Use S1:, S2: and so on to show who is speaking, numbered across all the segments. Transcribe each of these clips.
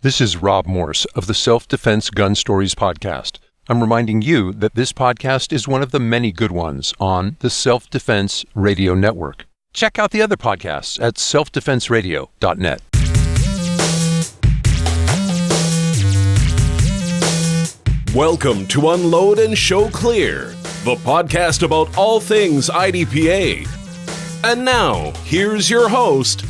S1: This is Rob Morse of the Self-Defense Gun Stories podcast. I'm reminding you that this podcast is one of the many good ones on the Self-Defense Radio Network. Check out the other podcasts at selfdefenseradio.net.
S2: Welcome to Unload and Show Clear, the podcast about all things IDPA. And now, here's your host,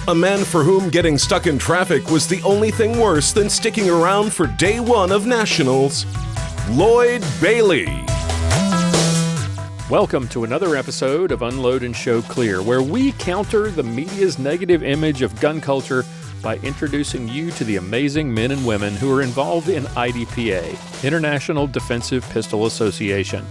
S2: a man for whom getting stuck in traffic was the only thing worse than sticking around for day one of nationals, Lloyd Bailey.
S3: Welcome to another episode of Unload and Show Clear, where we counter the media's negative image of gun culture by introducing you to the amazing men and women who are involved in IDPA, International Defensive Pistol Association.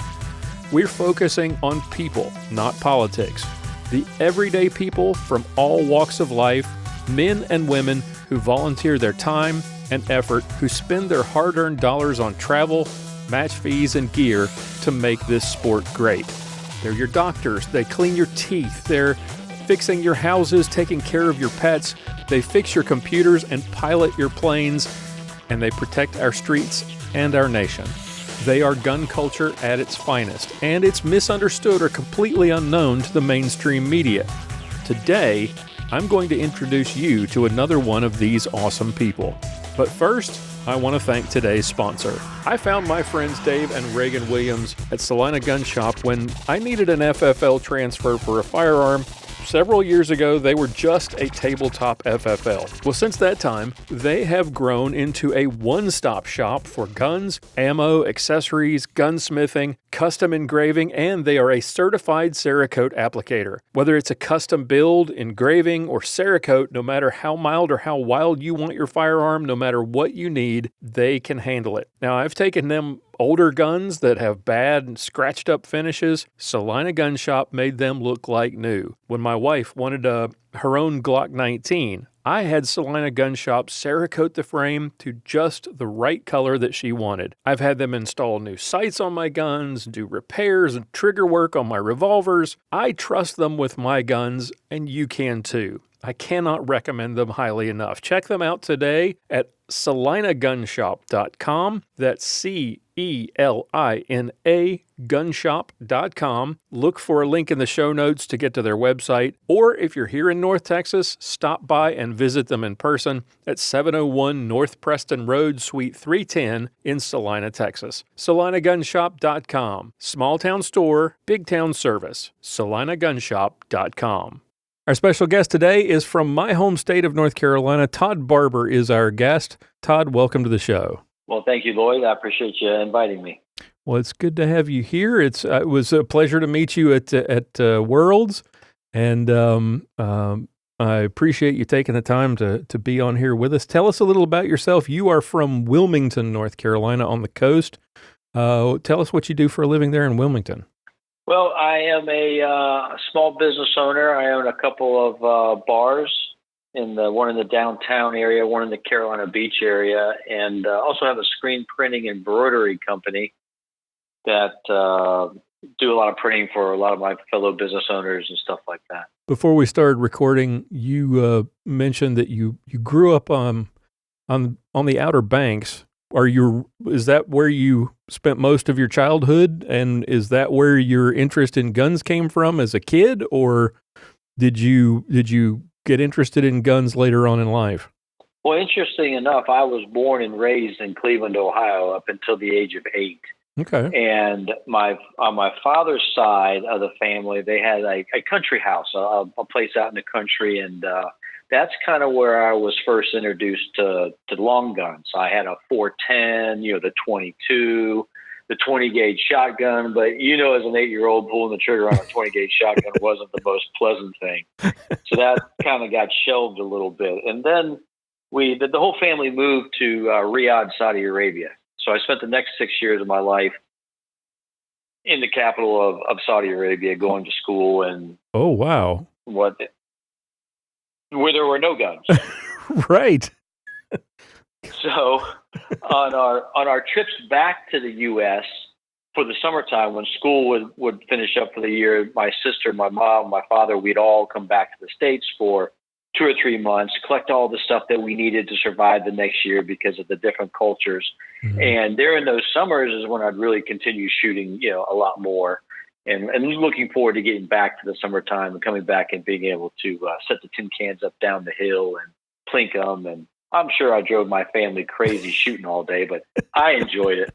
S3: We're focusing on people, not politics. The everyday people from all walks of life, men and women who volunteer their time and effort, who spend their hard-earned dollars on travel, match fees, and gear to make this sport great. They're your doctors. They clean your teeth. They're fixing your houses, taking care of your pets. They fix your computers and pilot your planes, and they protect our streets and our nation. They are gun culture at its finest, and it's misunderstood or completely unknown to the mainstream media. Today, I'm going to introduce you to another one of these awesome people. But first, I want to thank today's sponsor. I found my friends Dave and Reagan Williams at Salina Gun Shop when I needed an FFL transfer for a firearm. Several years ago, they were just a tabletop FFL. Well, since that time, they have grown into a one-stop shop for guns, ammo, accessories, gunsmithing, custom engraving, and they are a certified Cerakote applicator. Whether it's a custom build, engraving, or Cerakote, no matter how mild or how wild you want your firearm, no matter what you need, they can handle it. Now, I've taken them older guns that have bad and scratched up finishes. Salina Gun Shop made them look like new. When my wife wanted her own Glock 19, I had Salina Gun Shop Cerakote the frame to just the right color that she wanted. I've had them install new sights on my guns, do repairs and trigger work on my revolvers. I trust them with my guns, and you can too. I cannot recommend them highly enough. Check them out today at salinagunshop.com. That's CELINA gunshop.com. Look for a link in the show notes to get to their website. Or if you're here in North Texas, stop by and visit them in person at 701 North Preston Road, Suite 310 in Salina, Texas. salinagunshop.com. Small town store, big town service. salinagunshop.com. Our special guest today is from my home state of North Carolina. Todd Barber is our guest. Todd, welcome to the show.
S4: Well, thank you, Lloyd. I appreciate you inviting me.
S3: Well, it's good to have you here. It was a pleasure to meet you at Worlds, and I appreciate you taking the time to be on here with us. Tell us a little about yourself. You are from Wilmington, North Carolina, on the coast. Tell us what you do for a living there in Wilmington.
S4: Well, I am a small business owner. I own a couple of bars, one in the downtown area, one in the Carolina Beach area, and also have a screen printing and embroidery company that do a lot of printing for a lot of my fellow business owners and stuff like that.
S3: Before we started recording, you mentioned that you grew up on the Outer Banks. Is that where you spent most of your childhood, and is that where your interest in guns came from as a kid, or did you get interested in guns later on in life?
S4: Well, interesting enough, I was born and raised in Cleveland, Ohio, up until the age of 8.
S3: Okay.
S4: And on my father's side of the family, they had a country house, a place out in the country, and that's kind of where I was first introduced to long guns. I had a 410, the 22, the 20 gauge shotgun, but as an 8-year-old pulling the trigger on a 20 gauge shotgun wasn't the most pleasant thing. So that kind of got shelved a little bit. And then the whole family moved to Riyadh, Saudi Arabia. So I spent the next 6 years of my life in the capital of Saudi Arabia, going to school and
S3: oh wow,
S4: where there were no guns.
S3: Right.
S4: So on our trips back to the U.S. for the summertime, when school would finish up for the year, my sister, my mom, my father, we'd all come back to the States for 2 or 3 months, collect all the stuff that we needed to survive the next year because of the different cultures.
S3: Mm-hmm.
S4: And during those summers is when I'd really continue shooting, a lot more. And looking forward to getting back to the summertime and coming back and being able to set the tin cans up down the hill and plink them. And I'm sure I drove my family crazy shooting all day, but I enjoyed it.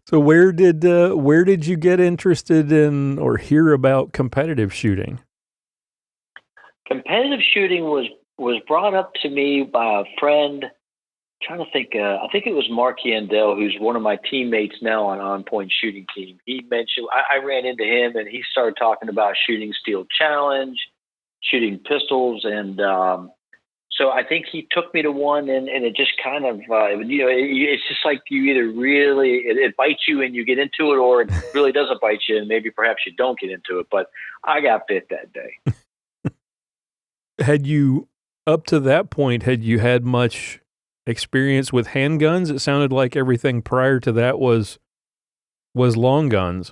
S3: So where did you get interested in or hear about competitive shooting?
S4: Competitive shooting was brought up to me by a friend. I'm trying to think, I think it was Mark Yandel, who's one of my teammates now on Point Shooting Team. He mentioned, I ran into him and he started talking about shooting Steel Challenge, shooting pistols. And so I think he took me to one and it just kind of, it's just like you either really, it bites you and you get into it, or it really doesn't bite you and maybe perhaps you don't get into it. But I got bit that day.
S3: Had you, up to that point, had you had much experience with handguns? It sounded like everything prior to that was long guns.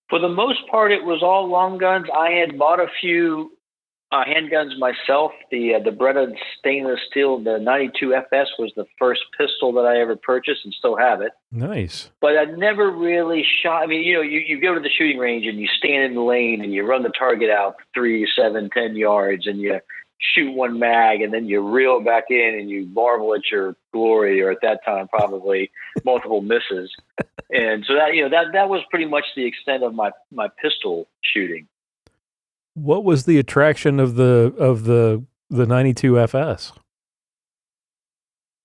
S4: For the most part, it was all long guns. I had bought a few handguns myself. The Beretta stainless steel, the 92 FS was the first pistol that I ever purchased and still have it.
S3: Nice.
S4: But I never really shot. I mean, you go to the shooting range and you stand in the lane and you run the target out 3, 7, 10 yards and you shoot one mag and then you reel back in and you marvel at your glory, or at that time probably multiple misses. And so that was pretty much the extent of my pistol shooting.
S3: What was the attraction of the 92 FS?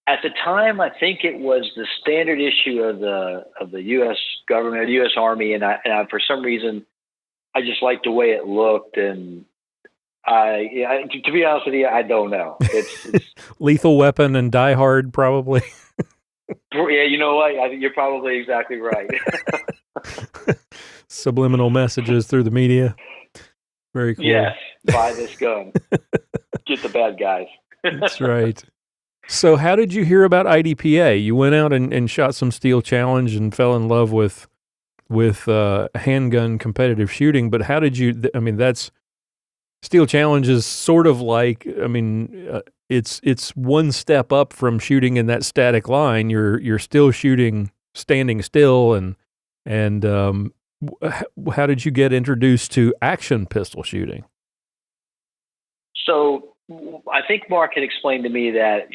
S4: At the time, I think it was the standard issue of the U.S. government, the U.S. Army, and I for some reason I just liked the way it looked. And to be honest with you, I don't know. It's
S3: Lethal Weapon and Die Hard, probably.
S4: Yeah, you know what? You're probably exactly right.
S3: Subliminal messages through the media. Very cool.
S4: Yes, buy this gun. Get the bad guys.
S3: That's right. So how did you hear about IDPA? You went out and shot some Steel Challenge and fell in love with handgun competitive shooting, but how did you, that's, Steel Challenge is sort of like, it's one step up from shooting in that static line. You're still shooting standing still, and how did you get introduced to action pistol shooting?
S4: So I think Mark had explained to me that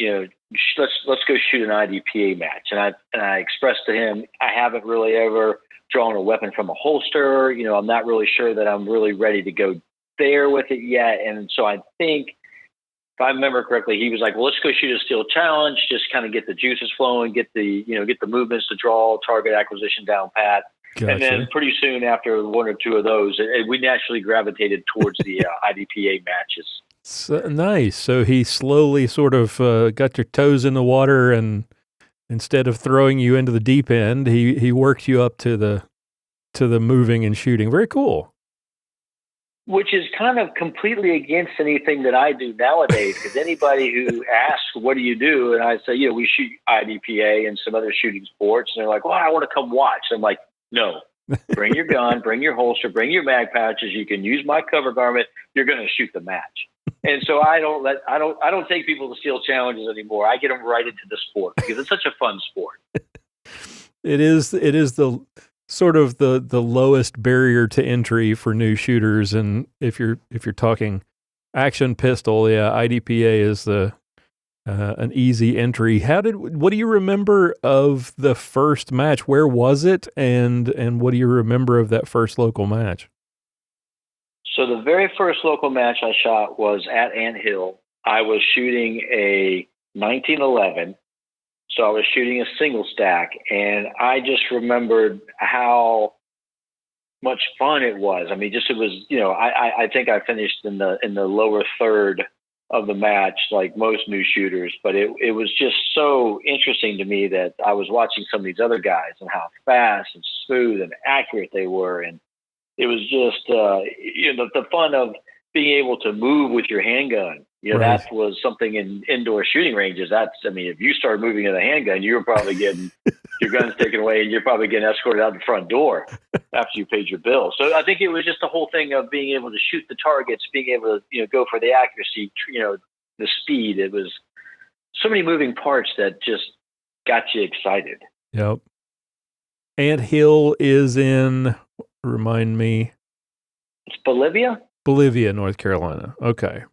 S4: let's go shoot an IDPA match, and I expressed to him I haven't really ever drawn a weapon from a holster. I'm not really sure that I'm really ready to go there with it yet, and so I think, if I remember correctly, he was like, well, let's go shoot a Steel Challenge, just kind of get the juices flowing, get the movements to draw, target acquisition down pat. Gotcha. And then pretty soon after one or two of those, we naturally gravitated towards the IDPA matches.
S3: So, nice. So he slowly sort of got your toes in the water, and instead of throwing you into the deep end, he worked you up to the moving and shooting. Very cool.
S4: Which is kind of completely against anything that I do nowadays, because anybody who asks, what do you do? And I say, we shoot IDPA and some other shooting sports. And they're like, well, I want to come watch. I'm like, no, bring your gun, bring your holster, bring your mag pouches. You can use my cover garment. You're going to shoot the match. And so I don't take people to Steel Challenges anymore. I get them right into the sport because it's such a fun sport.
S3: It is the sort of the lowest barrier to entry for new shooters, and if you're talking action pistol, IDPA is an easy entry. What do you remember of the first match? Where was it, and what do you remember of that first local match?
S4: So the very first local match I shot was at Ant Hill. I was shooting a 1911. So I was shooting a single stack, and I just remembered how much fun it was. I mean, it was, I think I finished in the lower third of the match, like most new shooters, but it was just so interesting to me that I was watching some of these other guys and how fast and smooth and accurate they were. And it was just, the fun of being able to move with your handgun. Right. That was something in indoor shooting ranges. If you started moving in a handgun, you were probably getting your gun's taken away and you're probably getting escorted out the front door after you paid your bill. So I think it was just the whole thing of being able to shoot the targets, being able to, go for the accuracy, the speed. It was so many moving parts that just got you excited.
S3: Yep. Ant Hill is in, remind me.
S4: It's Bolivia,
S3: North Carolina. Okay.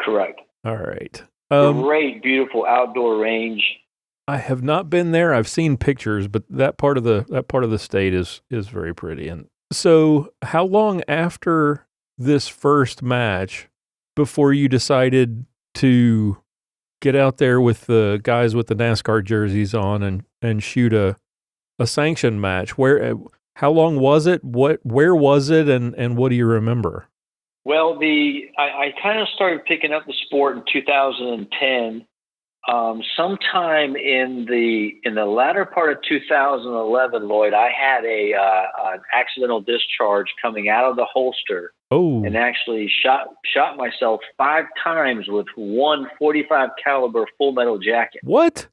S4: Correct.
S3: All right.
S4: Great, beautiful outdoor range.
S3: I have not been there. I've seen pictures, but that part of the state is very pretty. And so, how long after this first match before you decided to get out there with the guys with the NASCAR jerseys on and shoot a sanctioned match? How long was it? Where was it? And what do you remember?
S4: Well, I kind of started picking up the sport in 2010. Sometime in the latter part of 2011, Lloyd, I had an accidental discharge coming out of the holster.
S3: Oh. And
S4: actually shot myself 5 times with one .45 caliber full metal jacket.
S3: What?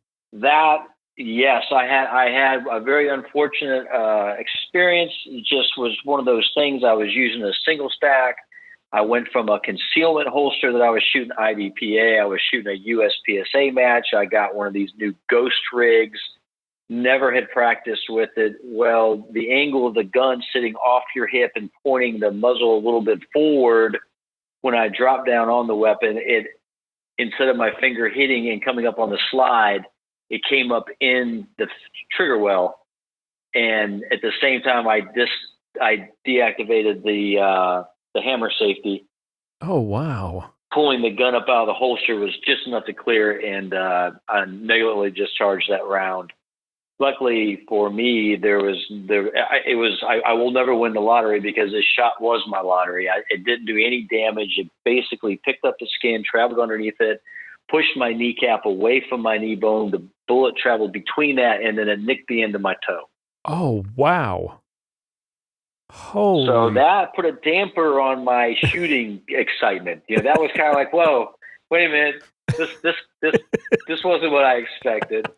S4: Yes, I had a very unfortunate experience. It just was one of those things. I was using a single stack. I went from a concealment holster that I was shooting IDPA. I was shooting a USPSA match. I got one of these new ghost rigs. Never had practiced with it. Well, the angle of the gun sitting off your hip and pointing the muzzle a little bit forward, when I dropped down on the weapon, it, instead of my finger hitting and coming up on the slide, it came up in the trigger well. And at the same time, I deactivated the hammer safety.
S3: Oh, wow.
S4: Pulling the gun up out of the holster was just enough to clear, and I negligently discharged that round. Luckily for me, I will never win the lottery because this shot was my lottery. It didn't do any damage. It basically picked up the skin, traveled underneath it, pushed my kneecap away from my knee bone. The bullet traveled between that, and then it nicked the end of my toe.
S3: Oh, wow. Holy.
S4: So that put a damper on my shooting excitement. That was kind of like, whoa, wait a minute. This wasn't what I expected.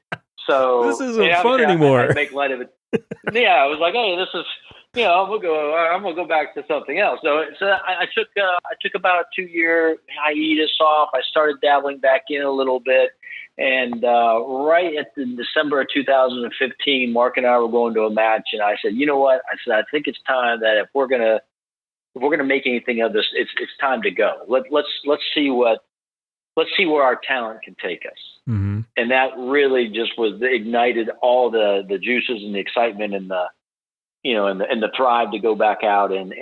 S4: So
S3: this isn't fun anymore.
S4: I make light of it. Yeah, I was like, hey, this is, I'm gonna go back to something else. So I took about a 2-year hiatus off. I started dabbling back in a little bit, and right at the December of 2015, Mark and I were going to a match, and I said, you know what? I think it's time that if we're gonna make anything of this, it's time to go. Let's see where our talent can take us.
S3: Mm-hmm.
S4: And that really just ignited all the juices and the excitement and the, and the thrive to go back out and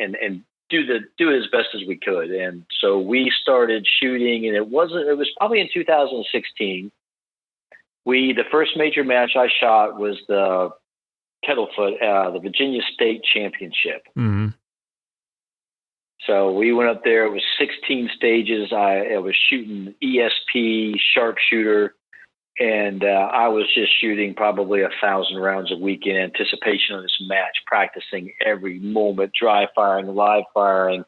S4: do it as best as we could. And so we started shooting, and it was probably in 2016. The first major match I shot was the Kettlefoot, the Virginia State Championship.
S3: Mm-hmm.
S4: So we went up there. It was 16 stages. I was shooting ESP, sharpshooter, and I was just shooting probably 1,000 rounds a week in anticipation of this match, practicing every moment, dry firing, live firing,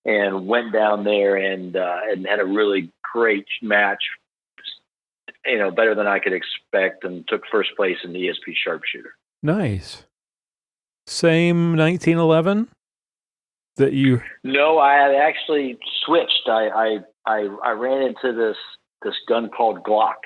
S4: and went down there and had a really great match, better than I could expect, and took first place in the ESP sharpshooter.
S3: Nice. Same 1911? That you?
S4: No, I had actually switched. I ran into this gun called Glock,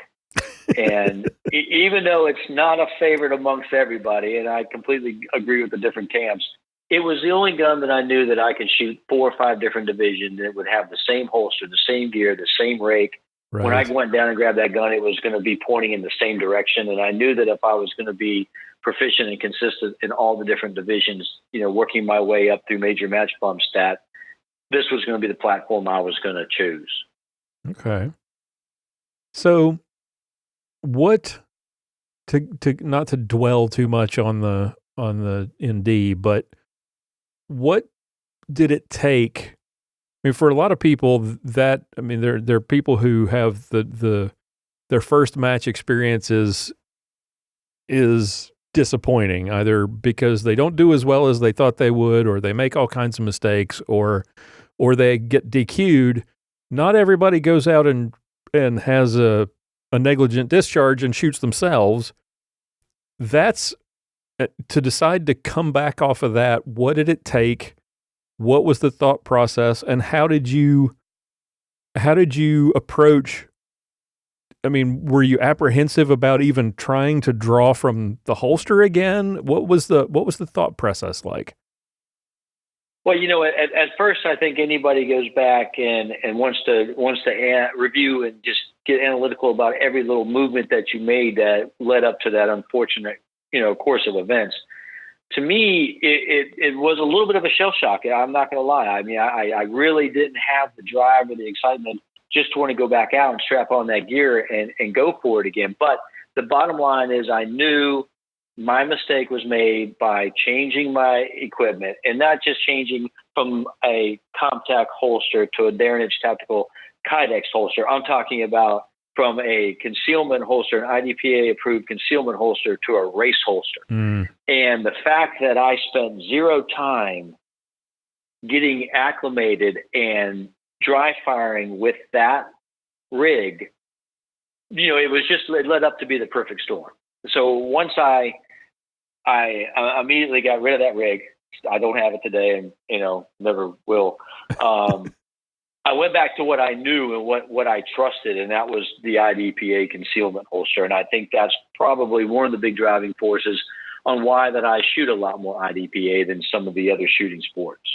S4: and even though it's not a favorite amongst everybody, and I completely agree with the different camps, it was the only gun that I knew that I could shoot 4 or 5 different divisions. It would have the same holster, the same gear, the same rake.
S3: Right.
S4: When I went down and grabbed that gun, it was going to be pointing in the same direction, and I knew that if I was going to be proficient and consistent in all the different divisions, working my way up through major match bump stat, this was going to be the platform I was going to choose.
S3: Okay. So not to dwell too much on the ND, but what did it take? I mean, for a lot of people there are people who have their first match experience is disappointing, either because they don't do as well as they thought they would, or they make all kinds of mistakes, or they get DQ'd. Not everybody goes out and has a negligent discharge and shoots themselves. that's to decide to come back off of that. What did it take? What was the thought process, and how did you approach? I mean, were you apprehensive about even trying to draw from the holster again? What was the thought process like?
S4: Well, at first, I think anybody goes back and wants to review and just get analytical about every little movement that you made that led up to that unfortunate, course of events. To me, it was a little bit of a shell shock. I'm not going to lie. I mean, I really didn't have the drive or the excitement just to want to go back out and strap on that gear and go for it again. But the bottom line is I knew my mistake was made by changing my equipment, and not just changing from a Comtac holster to a Darinage Tactical Kydex holster. I'm talking about from a concealment holster, an IDPA-approved concealment holster, to a race holster. And the fact that I spent zero time getting acclimated and dry firing with that rig, it led up to be the perfect storm. So once I immediately got rid of that rig, I don't have it today, and never will. I went back to what I knew and what I trusted, and that was the IDPA concealment holster. And I think that's probably one of the big driving forces on why that I shoot a lot more IDPA than some of the other shooting sports.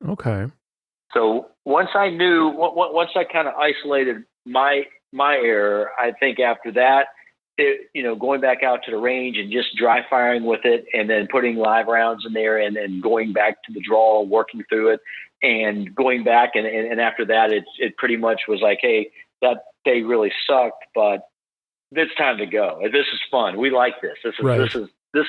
S3: Okay.
S4: So once I kind of isolated my error, I think after that, going back out to the range and just dry firing with it, and then putting live rounds in there, and then going back to the draw, working through it, and going back, and after that, it pretty much was like, hey, that day really sucked, but it's time to go. This is fun. We like this. This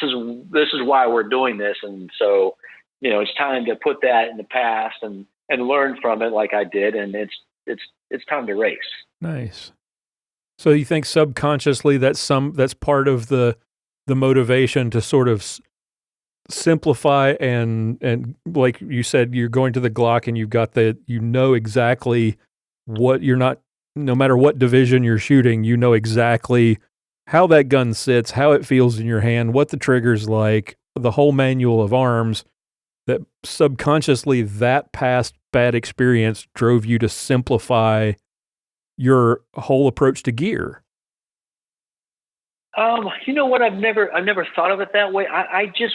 S4: is why we're doing this, and so it's time to put that in the past and learn from it, like I did, and it's time to race.
S3: Nice. So you think subconsciously that's part of the motivation to sort of simplify and like you said, you're going to the Glock and you've got exactly what no matter what division you're shooting, exactly how that gun sits, how it feels in your hand, what the trigger's like, the whole manual of arms, that subconsciously that past bad experience drove you to simplify your whole approach to gear.
S4: You know what? I've never thought of it that way.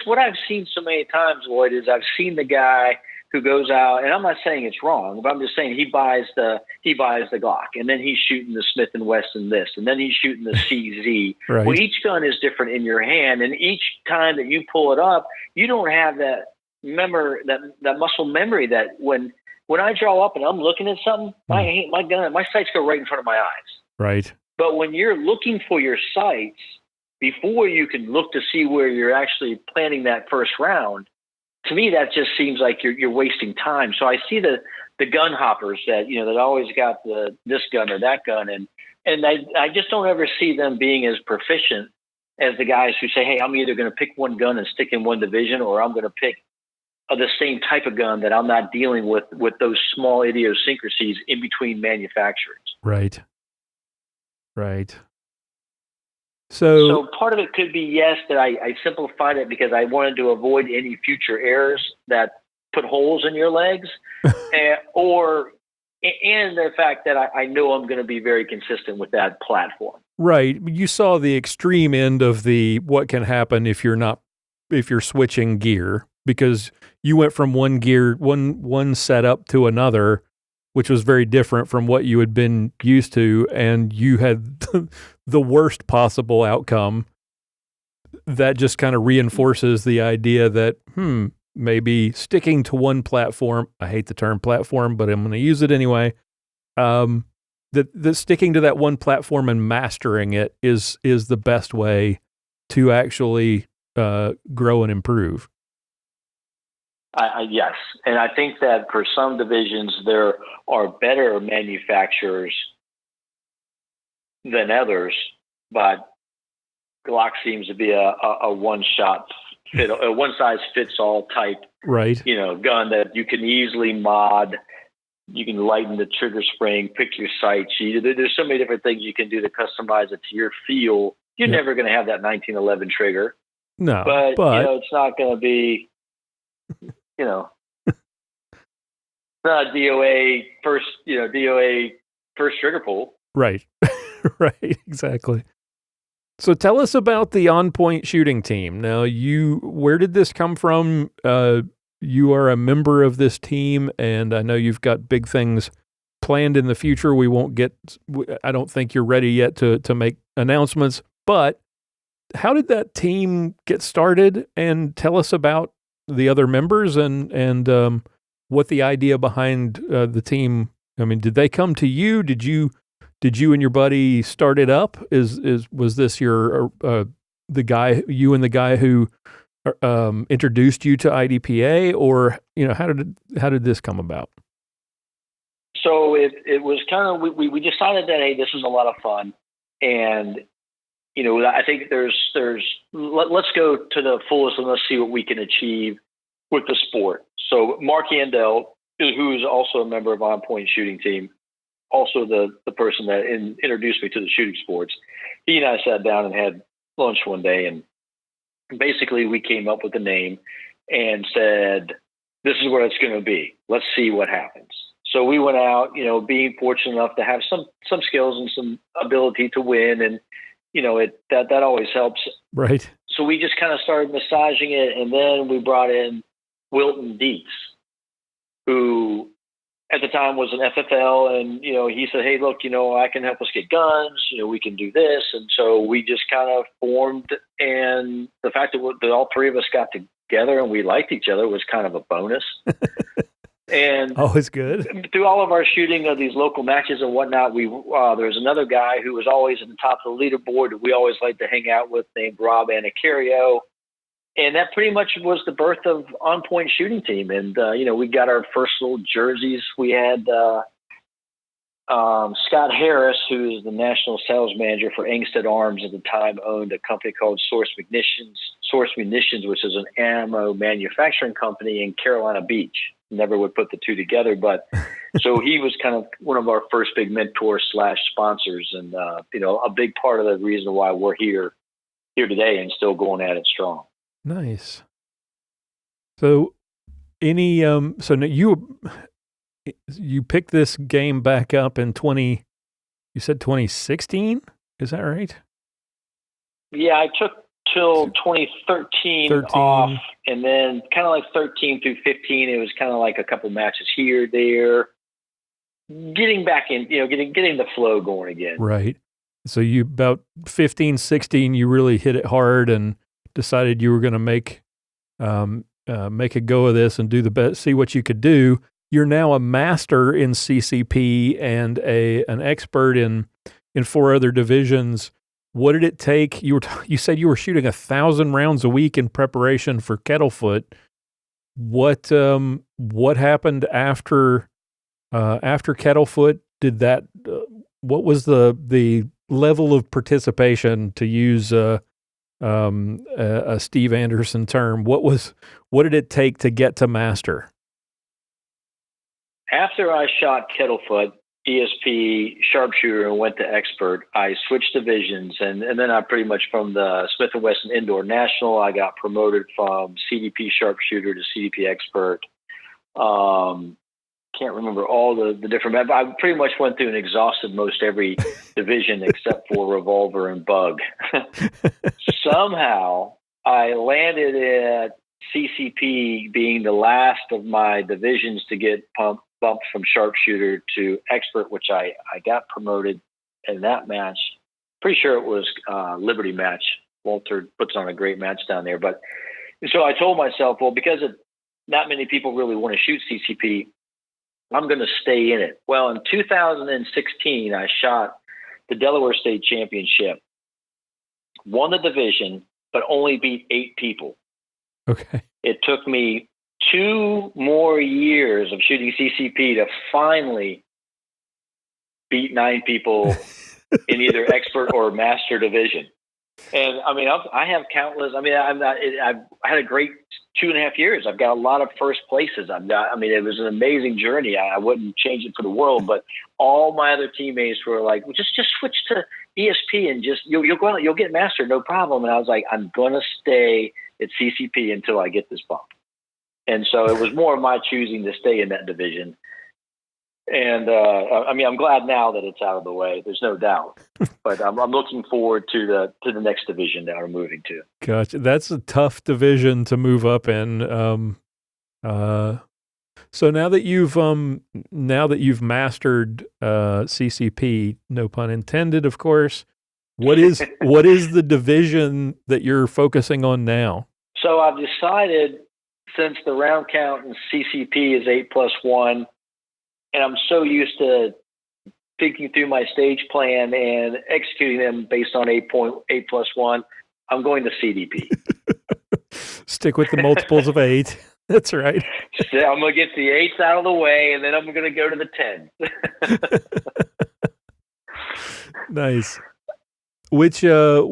S4: What I've seen so many times, Lloyd, is I've seen the guy who goes out, and I'm not saying it's wrong, but I'm just saying he buys the Glock, and then he's shooting the Smith & Wesson this, and then he's shooting the CZ.
S3: Right.
S4: Well, each gun is different in your hand, and each time that you pull it up, you don't have that muscle memory that when I draw up and I'm looking at something, my gun, my sights go right in front of my eyes.
S3: Right.
S4: But when you're looking for your sights, before you can look to see where you're actually planning that first round, to me, that just seems like you're wasting time. So I see the gun hoppers that always got this gun or that gun, and I just don't ever see them being as proficient as the guys who say, hey, I'm either going to pick one gun and stick in one division, or I'm going to pick the same type of gun that I'm not dealing with those small idiosyncrasies in between manufacturers.
S3: Right. So
S4: part of it could be, yes, that I simplified it because I wanted to avoid any future errors that put holes in your legs, and the fact that I know I'm going to be very consistent with that platform. Right.
S3: You saw the extreme end of what can happen if you're switching gear, because you went from one gear, one setup to another, which was very different from what you had been used to, and you had the worst possible outcome. That just kind of reinforces the idea that, maybe sticking to one platform, I hate the term platform, but I'm going to use it anyway, that sticking to that one platform and mastering it is the best way to actually grow and improve.
S4: Yes. And I think that for some divisions, there are better manufacturers than others, but Glock seems to be a one-shot fit, a one-size-fits-all type,
S3: right?
S4: Gun that you can easily mod. You can lighten the trigger spring, pick your sights. There's so many different things you can do to customize it to your feel, You're never going to have that 1911 trigger.
S3: No,
S4: but it's not going to be, not DOA first trigger pull.
S3: Right. Right. Exactly. So tell us about the On Point shooting team. Now, where did this come from? You are a member of this team, and I know you've got big things planned in the future. I don't think you're ready yet to make announcements, but how did that team get started? And tell us about the other members and what the idea behind the team. I mean, did they come to you? Did you and your buddy start it up? Was this you and the guy who introduced you to IDPA, or how did this come about?
S4: So it was kind of we decided that, hey, this is a lot of fun, and I think let's go to the fullest and let's see what we can achieve with the sport. So Mark Yandel, who is also a member of On Point shooting team, also the person that introduced me to the shooting sports, he and I sat down and had lunch one day, and basically we came up with a name and said, this is what it's going to be. Let's see what happens. So we went out, being fortunate enough to have some skills and some ability to win, and that always helps.
S3: Right.
S4: So we just kind of started massaging it, and then we brought in Wilton Dietz, who at the time was an FFL, and he said, hey, look, I can help us get guns, we can do this. And so we just kind of formed, and the fact that all three of us got together and we liked each other was kind of a bonus. And
S3: always good.
S4: Through all of our shooting of these local matches and whatnot, there's another guy who was always at the top of the leaderboard that we always liked to hang out with, named Rob Anacario. And that pretty much was the birth of On Point shooting team. And, we got our first little jerseys. We had Scott Harris, who is the national sales manager for Angstead Arms at the time, owned a company called Source Munitions, which is an ammo manufacturing company in Carolina Beach. Never would put the two together, but so he was kind of one of our first big mentors / sponsors, and a big part of the reason why we're here today and still going at it strong.
S3: Nice. So so now you picked this game back up in 2016? Is that right?
S4: Yeah, I took till 2013 off, and then kind of like 13 through 15, it was kind of like a couple matches here, there, getting back in, getting the flow going again.
S3: Right. So you about 15, 16, you really hit it hard and decided you were going to make a go of this and do the best, see what you could do. You're now a master in CCP and an expert in 4 other divisions. What did it take? You said you were shooting 1,000 rounds a week in preparation for Kettlefoot. What happened after Kettlefoot? What was the level of participation, to use a Steve Anderson term? What did it take to get to master?
S4: After I shot Kettlefoot, ESP sharpshooter, and went to expert, I switched divisions, and then I pretty much, from the Smith & Wesson Indoor National, I got promoted from CDP sharpshooter to CDP expert. Can't remember all the different, but I pretty much went through and exhausted most every division except for revolver and bug. Somehow I landed at CCP, being the last of my divisions to get bumped from sharpshooter to expert, which I got promoted in that match. Pretty sure it was Liberty match. Walter puts on a great match down there. But so I told myself, well, because not many people really want to shoot CCP, I'm going to stay in it. Well, in 2016, I shot the Delaware State Championship, won the division, but only beat 8 people.
S3: Okay.
S4: It took me 2 more years of shooting CCP to finally beat 9 people in either expert or master division. And I mean, I have countless. I mean, I had a great 2.5 years. I've got a lot of first places. I mean, it was an amazing journey. I wouldn't change it for the world. But all my other teammates were like, well, just switch to ESP and just you'll go out, you'll get master, no problem. And I was like, I'm going to stay at CCP until I get this bump. And so it was more of my choosing to stay in that division. And I mean, I'm glad now that it's out of the way. There's no doubt. But I'm looking forward to the next division that we're moving to.
S3: Gotcha. That's a tough division to move up in. So now that you've mastered CCP, no pun intended, of course, what is the division that you're focusing on now?
S4: So I've decided, since the round count in CCP is 8+1, and I'm so used to thinking through my stage plan and executing them based on 8+1, I'm going to CDP.
S3: Stick with the multiples of 8. That's right.
S4: So I'm going to get the 8s out of the way, and then I'm going to go to the 10s.
S3: Nice. Which of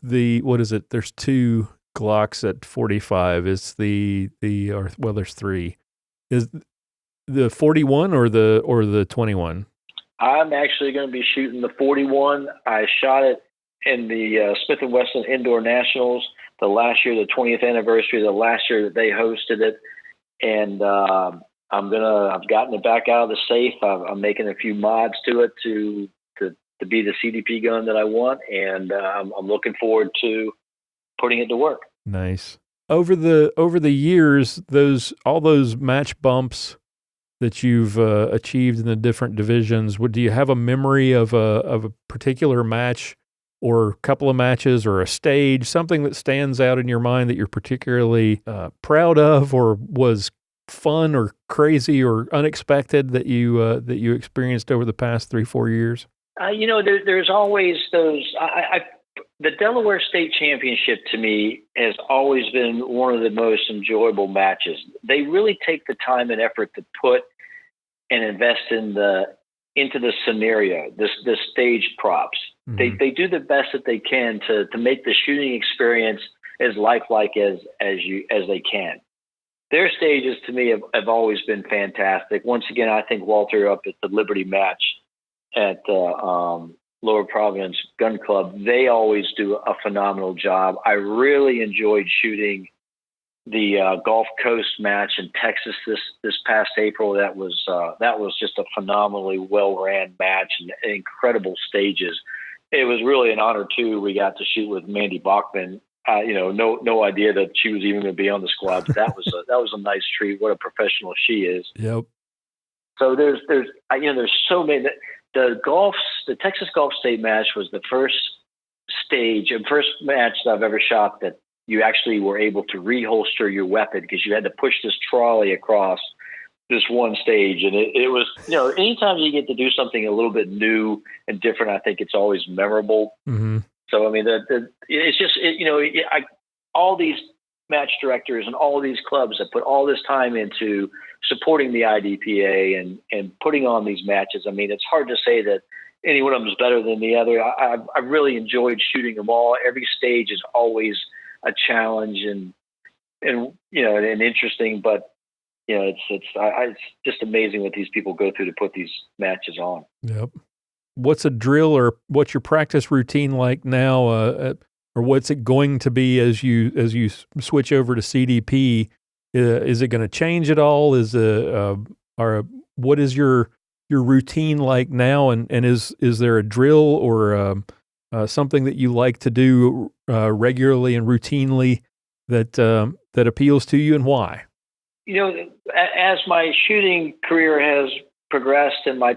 S3: the what is it? There's 2 Glocks at 45. Is there's 3. Is the 41 or the 21?
S4: I'm actually going to be shooting the 41. I shot it in the Smith & Wesson Indoor Nationals the last year, the 20th anniversary, the last year that they hosted it. And I've gotten it back out of the safe. I'm making a few mods to it to be the CDP gun that I want. And I'm looking forward to putting it to work.
S3: Nice. Over the years, all those match bumps that you've achieved in the different divisions, do you have a memory of a particular match or a couple of matches or a stage, something that stands out in your mind that you're particularly proud of, or was fun or crazy or unexpected that you experienced over the past 3-4 years?
S4: There's always those. The Delaware State Championship to me has always been one of the most enjoyable matches. They really take the time and effort to put and invest into the scenario, the stage props. Mm-hmm. They do the best that they can to make the shooting experience as lifelike as they can. Their stages to me have always been fantastic. Once again, I think Walter up at the Liberty match at Lower Providence Gun Club, they always do a phenomenal job. I really enjoyed shooting the Gulf Coast match in Texas this past April. That was just a phenomenally well-ran match and incredible stages. It was really an honor too. We got to shoot with Mandy Bachman. No idea that she was even going to be on the squad, but that was a nice treat. What a professional she is.
S3: Yep.
S4: So there's so many. The Texas Gulf State match was the first match that I've ever shot that you actually were able to reholster your weapon, because you had to push this trolley across this one stage. And it was, anytime you get to do something a little bit new and different, I think it's always memorable. Mm-hmm. So, I mean, it's just, all these match directors and all these clubs that put all this time into supporting the IDPA and putting on these matches. I mean, it's hard to say that any one of them is better than the other. I really enjoyed shooting them all. Every stage is always a challenge and interesting, but it's just amazing what these people go through to put these matches on.
S3: Yep. What's a drill, or what's your practice routine like now, or what's it going to be as you switch over to CDP? Is it going to change at all? What is your routine like now, and is there a drill or something that you like to do regularly and routinely that appeals to you, and why?
S4: As my shooting career has progressed and I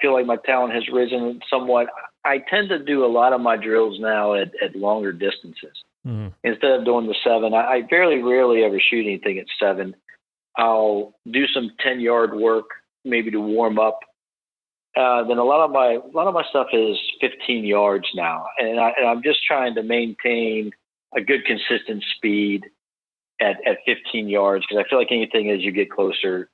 S4: feel like my talent has risen somewhat, I tend to do a lot of my drills now at longer distances. Mm-hmm. Instead of doing the 7, I very rarely ever shoot anything at 7. I'll do some 10-yard work, maybe to warm up. Then a lot of my stuff is 15 yards now, and I'm just trying to maintain a good consistent speed at 15 yards, because I feel like anything as you get closer,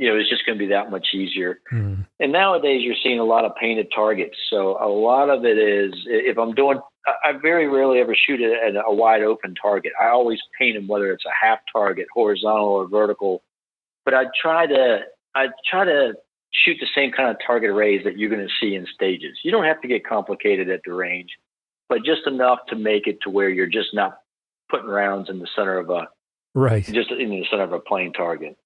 S4: it's just going to be that much easier. Mm. And nowadays you're seeing a lot of painted targets. So a lot of it is, if I'm doing, I very rarely ever shoot it at a wide open target. I always paint them, whether it's a half target, horizontal or vertical. But I try to shoot the same kind of target arrays that you're going to see in stages. You don't have to get complicated at the range, but just enough to make it to where you're just not putting rounds in the center of just in the center of a plain target.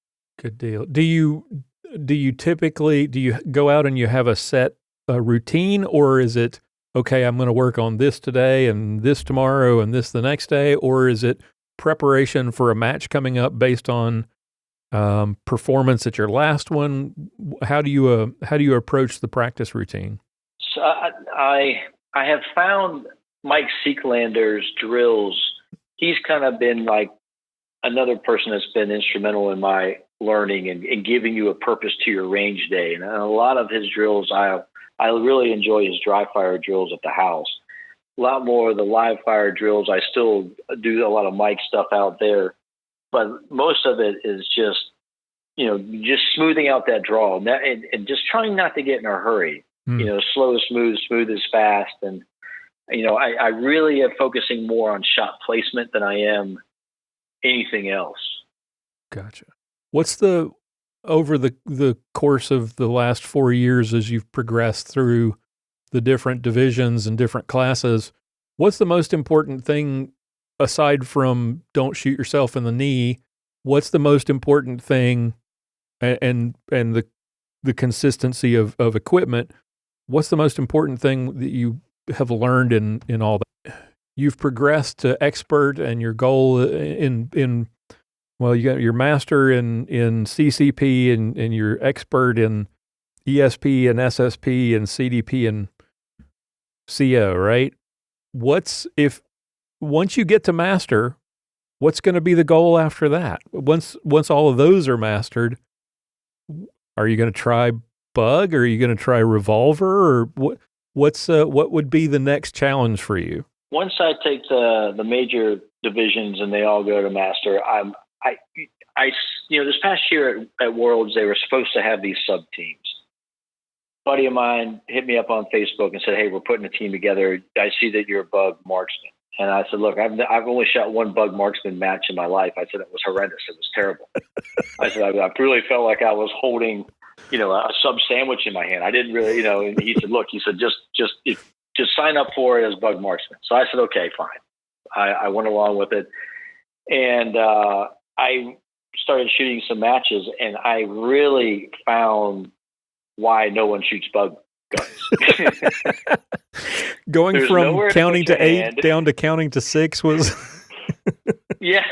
S3: Good deal. Do you typically go out and you have a set routine, or is it, okay, I'm going to work on this today and this tomorrow and this the next day, or is it preparation for a match coming up based on performance at your last one? How do you approach the practice routine?
S4: So I have found Mike Seeklander's drills. He's kind of been like another person that's been instrumental in my learning and giving you a purpose to your range day. And a lot of his drills, I really enjoy his dry fire drills at the house. A lot more of the live fire drills, I still do a lot of Mike stuff out there, but most of it is just, just smoothing out that draw and just trying not to get in a hurry. Slow is smooth, smooth is fast. And, I really am focusing more on shot placement than I am anything else.
S3: Gotcha. What's over the course of the last 4 years, as you've progressed through the different divisions and different classes, what's the most important thing, aside from don't shoot yourself in the knee? What's the most important thing, and the consistency of equipment? What's the most important thing that you have learned in all that? You've progressed to expert, and your goal well, you got your master in CCP, and you're expert in ESP and SSP and CDP and CO, right? Once you get to master, what's going to be the goal after that? Once all of those are mastered, are you going to try bug, or are you going to try revolver, or what would be the next challenge for you?
S4: Once I take the major divisions and they all go to master, this past year at Worlds, they were supposed to have these sub teams. A buddy of mine hit me up on Facebook and said, "Hey, we're putting a team together. I see that you're a bug marksman." And I said, "Look, I've only shot one bug marksman match in my life." I said, "It was horrendous. It was terrible." I said, I really felt like I was holding, a sub sandwich in my hand. I didn't really, and he said, "Look," he said, just sign up for it as bug marksman." So I said, "Okay, fine." I went along with it. And I started shooting some matches, and I really found why no one shoots bug guns.
S3: Going from counting to 8 down to counting to 6 was...
S4: Yeah.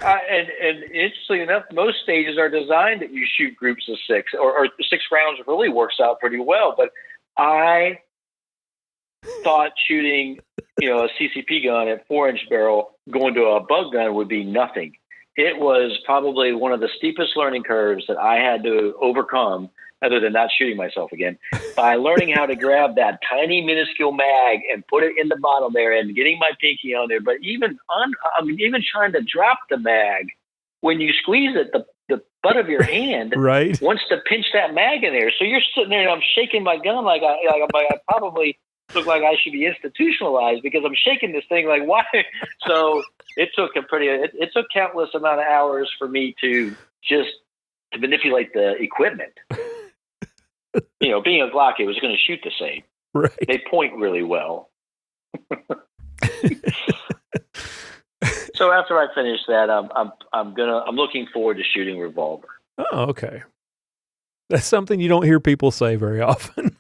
S4: And interestingly enough, most stages are designed that you shoot groups of 6, or 6 rounds really works out pretty well. But I thought shooting, a CCP gun at 4-inch barrel going to a bug gun would be nothing. It was probably one of the steepest learning curves that I had to overcome, other than not shooting myself again, by learning how to grab that tiny minuscule mag and put it in the bottom there and getting my pinky on there. But even trying to drop the mag, when you squeeze it, the butt of your hand
S3: right
S4: wants to pinch that mag in there. So you're sitting there and I'm shaking my gun like I probably look like I should be institutionalized, because I'm shaking this thing like, why? So it took countless amount of hours for me to manipulate the equipment. Being a Glock, it was going to shoot the same.
S3: Right.
S4: They point really well. So after I finish that, I'm looking forward to shooting revolver.
S3: Oh, okay. That's something you don't hear people say very often.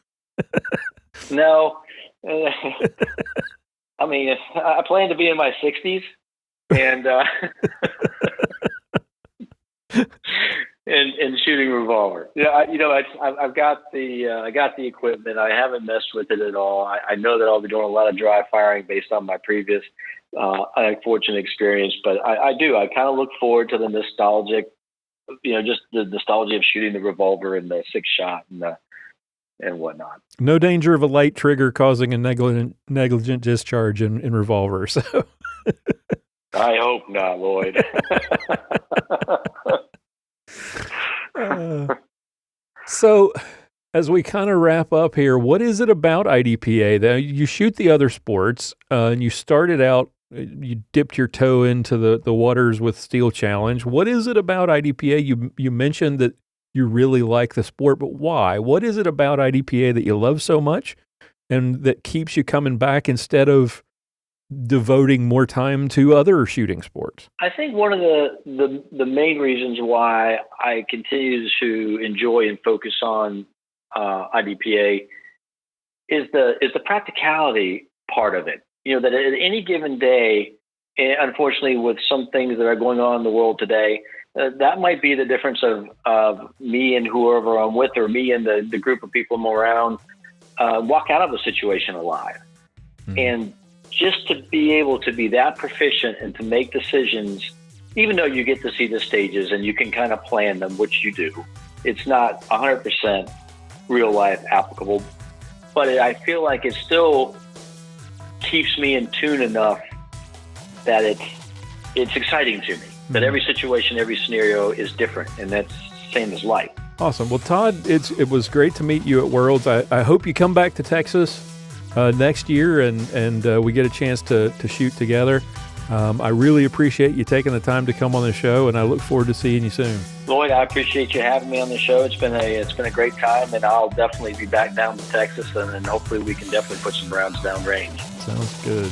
S4: No. I mean, I plan to be in my 60s, and and shooting revolver. I've got I got the equipment. I haven't messed with it at all. I know that I'll be doing a lot of dry firing based on my previous unfortunate experience, but I kind of look forward to the nostalgic, just the nostalgia of shooting the revolver and the 6-shot and whatnot.
S3: No danger of a light trigger causing a negligent discharge in revolver. So
S4: I hope not, Lloyd.
S3: So as we kind of wrap up here, what is it about IDPA? That you shoot the other sports, and you started out, you dipped your toe into the waters with Steel Challenge. What is it about IDPA? You mentioned that you really like the sport, but why? What is it about IDPA that you love so much and that keeps you coming back instead of devoting more time to other shooting sports?
S4: I think one of the main reasons why I continue to enjoy and focus on IDPA is the practicality part of it. That at any given day, unfortunately, with some things that are going on in the world today, that might be the difference of me and whoever I'm with, or me and the group of people I'm around, walk out of a situation alive. Mm-hmm. And just to be able to be that proficient and to make decisions, even though you get to see the stages and you can kind of plan them, which you do, it's not 100% real life applicable, but I feel like it still keeps me in tune enough that it's exciting to me. Mm-hmm. That every situation, every scenario is different, and that's the same as life.
S3: Awesome. Well, Todd, it was great to meet you at Worlds. I hope you come back to Texas next year and we get a chance to shoot together. I really appreciate you taking the time to come on the show, and I look forward to seeing you soon.
S4: Lloyd, I appreciate you having me on the show. It's been a great time, and I'll definitely be back down to Texas, and hopefully we can definitely put some rounds down range.
S3: Sounds good.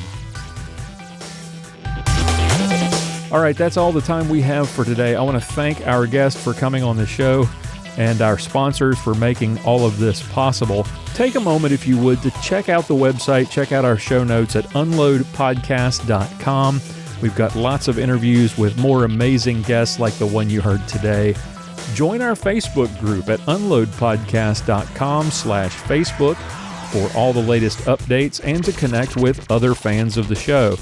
S3: All right, that's all the time we have for today. I want to thank our guest for coming on the show and our sponsors for making all of this possible. Take a moment, if you would, to check out the website, check out our show notes at unloadpodcast.com. We've got lots of interviews with more amazing guests like the one you heard today. Join our Facebook group at unloadpodcast.com/Facebook for all the latest updates and to connect with other fans of the show.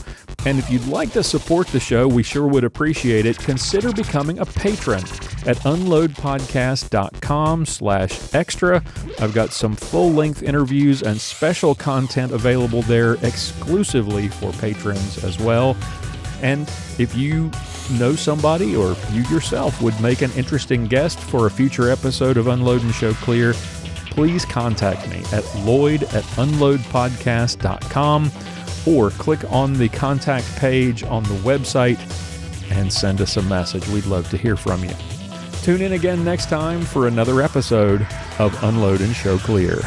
S3: And if you'd like to support the show, we sure would appreciate it. Consider becoming a patron at unloadpodcast.com/extra. I've got some full-length interviews and special content available there exclusively for patrons as well. And if you know somebody or you yourself would make an interesting guest for a future episode of Unload and Show Clear, please contact me at lloyd@unloadpodcast.com or click on the contact page on the website and send us a message. We'd love to hear from you. Tune in again next time for another episode of Unload and Show Clear.